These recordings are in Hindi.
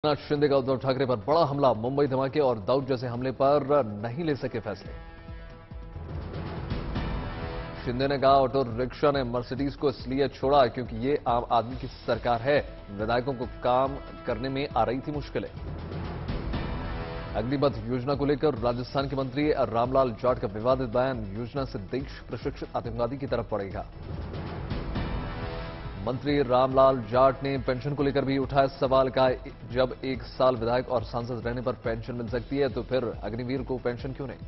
एकनाथ शिंदे का उद्धव ठाकरे पर बड़ा हमला। मुंबई धमाके और दाऊद जैसे हमले पर नहीं ले सके फैसले। शिंदे ने कहा ऑटो रिक्शा ने मर्सिडीज को इसलिए छोड़ा क्योंकि ये आम आदमी की सरकार है। विधायकों को काम करने में आ रही थी मुश्किलें। अग्निपथ योजना को लेकर राजस्थान के मंत्री रामलाल जाट का विवादित बयान। योजना से देश प्रशिक्षित आतंकवादी की तरफ बढ़ेगा। मंत्री रामलाल जाट ने पेंशन को लेकर भी उठाया सवाल। कहा जब 1 साल विधायक और सांसद रहने पर पेंशन मिल सकती है तो फिर अग्निवीर को पेंशन क्यों नहीं।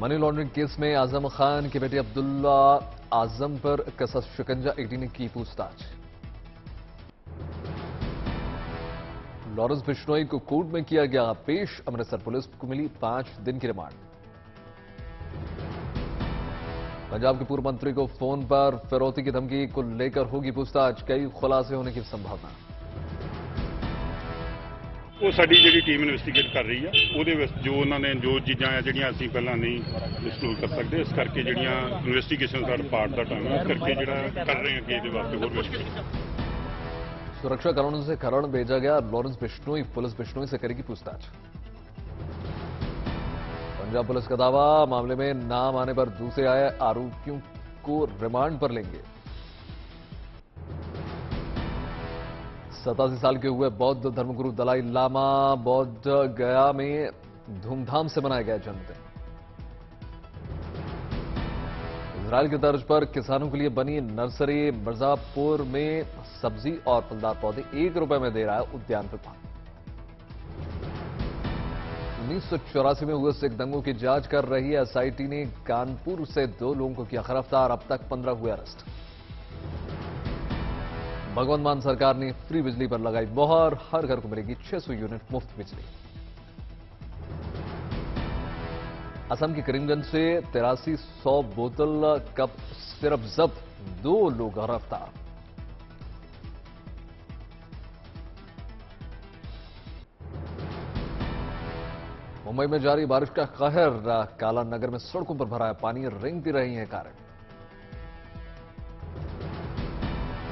मनी लॉन्ड्रिंग केस में आजम खान के बेटे अब्दुल्ला आजम पर कसा शिकंजा, ईडी ने की पूछताछ। लॉरेंस बिश्नोई को कोर्ट में किया गया पेश। अमृतसर पुलिस को मिली 5 दिन की रिमांड। पंजाब के पूर्व मंत्री को फोन पर फिरौती की धमकी को लेकर होगी पूछताछ। कई खुलासे होने की संभावना। वो साडी जिहड़ी टीम इन्वेस्टिगेट कर रही है ਉਹਦੇ ਵਿੱਚ जो उन्होंने जो चीज़ां है ਜਿਹੜੀਆਂ ਅਸੀਂ ਪਹਿਲਾਂ नहीं डिस्कलोज कर सकते, इस करके ਜਿਹੜੀਆਂ इन्वेस्टिगेशन साਡਾ पार्ट ਦਾ टाइम है, इस करके ਜਿਹੜਾ कर रहे हैं कि ਇਹਦੇ ਵਾਸਤੇ ਹੋਰ इन्वेस्टिगेशन। सुरक्षा कारणों से खरड़ भेजा गया लॉरेंस बिश्नोई। पुलिस बिश्नोई से करेगी पूछताछ। पंजाब पुलिस का दावा, मामले में नाम आने पर दूसरे आए आरोपियों को रिमांड पर लेंगे। 87 साल के हुए बौद्ध धर्मगुरु दलाई लामा बौद्ध गया में धूमधाम से मनाया गया जन्मदिन। इजरायल की तर्ज पर किसानों के लिए बनी नर्सरी। मिर्जापुर में सब्जी और फलदार पौधे ₹1 में दे रहा है उद्यान विभाग। 1984 में हुए सिख दंगों की जांच कर रही है एसआईटी ने कानपुर से 2 लोगों को किया गिरफ्तार। अब तक 15 हुए अरेस्ट। भगवंत मान सरकार ने फ्री बिजली पर लगाई मोहर। हर घर को मिलेगी 600 यूनिट मुफ्त बिजली। असम के करीमगंज से 8300 बोतल कप सिरप जब्त। 2 लोग गिरफ्तार। मुंबई में जारी बारिश का कहर। काला नगर में सड़कों पर भरा है पानी, रेंगती रही हैं कारें।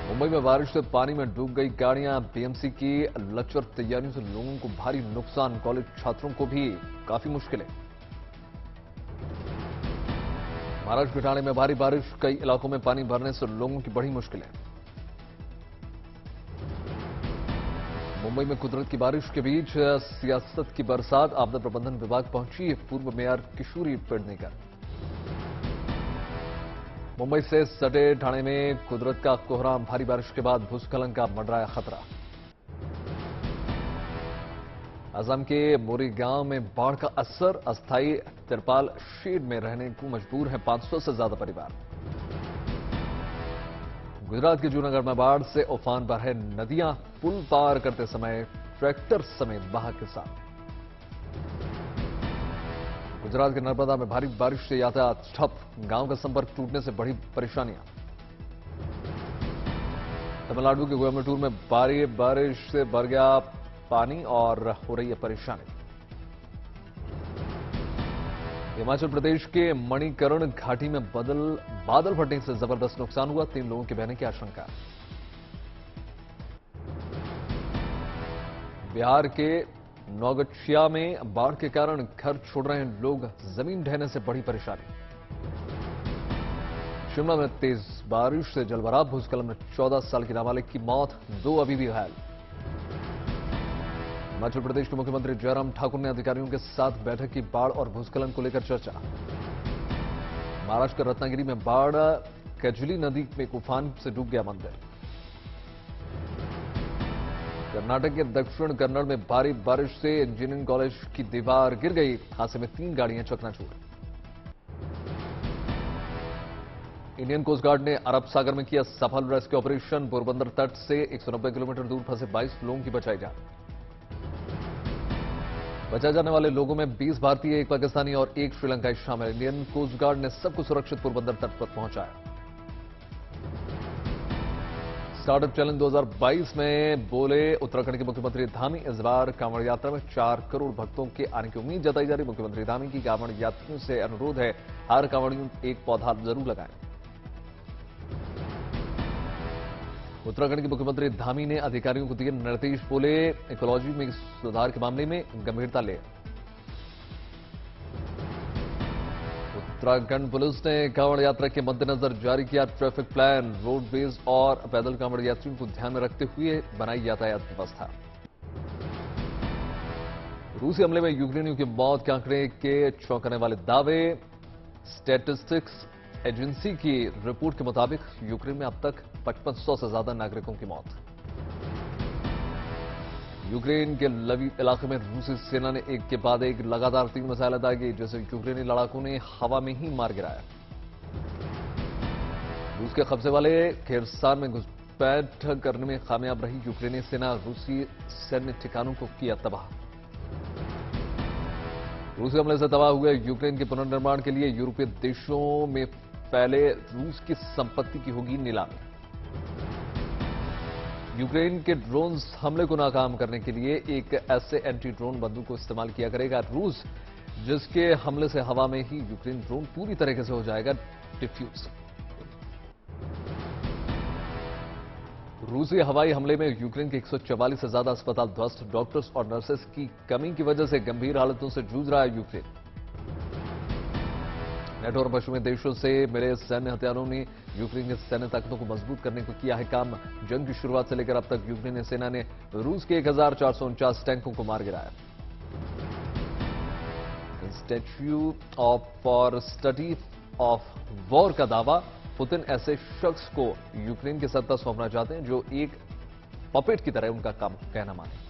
मुंबई में बारिश से पानी में डूब गई गाड़ियां। बीएमसी की लेक्चर तैयारियों से लोगों को भारी नुकसान। कॉलेज छात्रों को भी काफी मुश्किलें। महाराष्ट्र के ठाणे में भारी बारिश। कई इलाकों में पानी भरने से लोगों की बढ़ी मुश्किलें। मुंबई में कुदरत की बारिश के बीच सियासत की बरसात। आपदा प्रबंधन विभाग पहुंची पूर्व मेयर किशोरी पेडनेकर। मुंबई से सटे ठाणे में कुदरत का कोहराम। भारी बारिश के बाद भूस्खलन का मंडराया खतरा। असम के मोरी गांव में बाढ़ का असर। अस्थायी तिरपाल शेड में रहने को मजबूर हैं 500 से ज्यादा परिवार। गुजरात के जूनागढ़ में बाढ़ से उफान पर है नदियां। पुल पार करते समय ट्रैक्टर समेत बहा किसान। गुजरात के नर्मदा में भारी बारिश से यातायात ठप। गांव का संपर्क टूटने से बढ़ी परेशानियां। तमिलनाडु के कोयम्बटूर में भारी बारिश से भर गया पानी और हो रही है परेशानी। हिमाचल प्रदेश के मणिकर्ण घाटी में बादल फटने से जबरदस्त नुकसान हुआ। 3 लोगों के बहने की आशंका। बिहार के नौगछिया में बाढ़ के कारण घर छोड़ रहे हैं लोग। जमीन ढहने से बड़ी परेशानी। शिमला में तेज बारिश से जलभराव। भूस्खलन में 14 साल की नाबालिग की मौत। 2 अभी भी घायल। हिमाचल प्रदेश के मुख्यमंत्री जयराम ठाकुर ने अधिकारियों के साथ बैठक की। बाढ़ और भूस्खलन को लेकर चर्चा। महाराष्ट्र के रत्नागिरी में बाढ़। कजली नदी में उफान से डूब गया मंदिर। कर्नाटक के दक्षिण कन्नड़ में भारी बारिश से इंजीनियरिंग कॉलेज की दीवार गिर गई। हादसे में 3 गाड़ियां चकनाचूर। इंडियन कोस्ट गार्ड ने अरब सागर में किया सफल रेस्क्यू ऑपरेशन। पोरबंदर तट से 190 किलोमीटर दूर फंसे 22 लोगों की बचाई जान। बचाए जाने वाले लोगों में 20 भारतीय, 1 पाकिस्तानी और 1 श्रीलंकाई शामिल। इंडियन कोस्ट गार्ड ने सबको सुरक्षित पोरबंदर तट पर पहुंचाया। स्टार्टअप चैलेंज 2022 में बोले उत्तराखंड के मुख्यमंत्री धामी। इस बार कांवड़ यात्रा में 4 करोड़ भक्तों के आने की उम्मीद जताई जा रही। मुख्यमंत्री धामी की कांवड़ यात्रियों से अनुरोध है हर कांवड़ियों 1 पौधा जरूर लगाएं। उत्तराखंड के मुख्यमंत्री धामी ने अधिकारियों को दिए निर्देश, बोले इकोलॉजी में सुधार के मामले में गंभीरता ले। उत्तराखंड पुलिस ने कांवड़ यात्रा के मद्देनजर जारी किया ट्रैफिक प्लान, रोडवेज और पैदल कांवड़ यात्रियों को ध्यान में रखते हुए बनाई यातायात व्यवस्था। रूसी हमले में यूक्रेनियों की मौत के आंकड़े के चौंकाने वाले दावे, स्टैटिस्टिक्स एजेंसी की रिपोर्ट के मुताबिक यूक्रेन में अब तक 5500 से ज्यादा नागरिकों की मौत। यूक्रेन के लवीव इलाके में रूसी सेना ने एक के बाद एक लगातार 3 मिसाइलें दागी, जिसे यूक्रेनी लड़ाकों ने हवा में ही मार गिराया। रूस के कब्जे वाले खेरसान में घुसपैठ करने में कामयाब रही यूक्रेनी सेना, रूसी सैन्य ठिकानों को किया तबाह। रूसी हमले से तबाह हुए यूक्रेन के पुनर्निर्माण के लिए यूरोपीय देशों में फैले रूस की संपत्ति की होगी नीलामी। यूक्रेन के ड्रोन हमले को नाकाम करने के लिए एक ऐसे एंटी ड्रोन बंदूक को इस्तेमाल किया करेगा रूस, जिसके हमले से हवा में ही यूक्रेन ड्रोन पूरी तरीके से हो जाएगा डिफ्यूज। रूसी हवाई हमले में यूक्रेन के 144 से ज्यादा अस्पताल ध्वस्त, डॉक्टर्स और नर्सेस की कमी की वजह से गंभीर हालतों से जूझ रहा है यूक्रेन। नेटो और पश्चिमी देशों से मिले सैन्य हथियारों ने यूक्रेन की सैन्य ताकतों को मजबूत करने को किया है काम। जंग की शुरुआत से लेकर अब तक यूक्रेनी सेना ने रूस के 1449 टैंकों को मार गिराया। Institute for study of war का दावा, पुतिन ऐसे शख्स को यूक्रेन की सत्ता सौंपना चाहते हैं जो एक पपेट की तरह उनका काम कहना माने।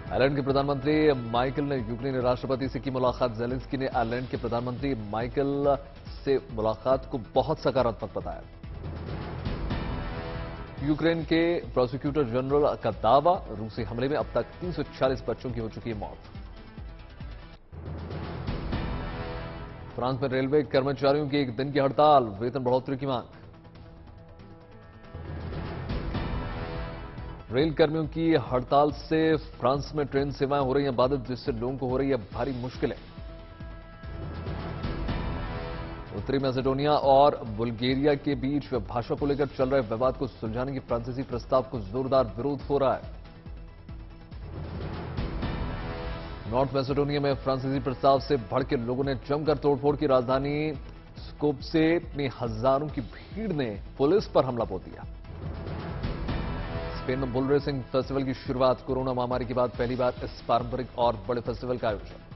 आयरलैंड के प्रधानमंत्री माइकल ने यूक्रेनी राष्ट्रपति से की मुलाकात। जेलेंस्की ने आयरलैंड के प्रधानमंत्री माइकल से मुलाकात को बहुत सकारात्मक बताया। यूक्रेन के प्रोसिक्यूटर जनरल का दावा, रूसी हमले में अब तक 340 बच्चों की हो चुकी है मौत। फ्रांस में रेलवे कर्मचारियों की एक दिन की हड़ताल, वेतन बढ़ोतरी की मांग। रेल कर्मियों की हड़ताल से फ्रांस में ट्रेन सेवाएं हो रही हैं बाधित, जिससे लोगों को हो रही है भारी मुश्किलें। उत्तरी मैसेडोनिया और बुल्गारिया के बीच भाषा को लेकर चल रहे विवाद को सुलझाने की फ्रांसीसी प्रस्ताव को जोरदार विरोध हो रहा है। नॉर्थ मैसेडोनिया में फ्रांसीसी प्रस्ताव से भड़के लोगों ने जमकर तोड़फोड़ की। राजधानी स्कोप्से में हजारों की भीड़ ने पुलिस पर हमला बोल दिया। स्पेन में बुल रेसिंग फेस्टिवल की शुरुआत, कोरोना महामारी के बाद पहली बार इस पारंपरिक और बड़े फेस्टिवल का आयोजन।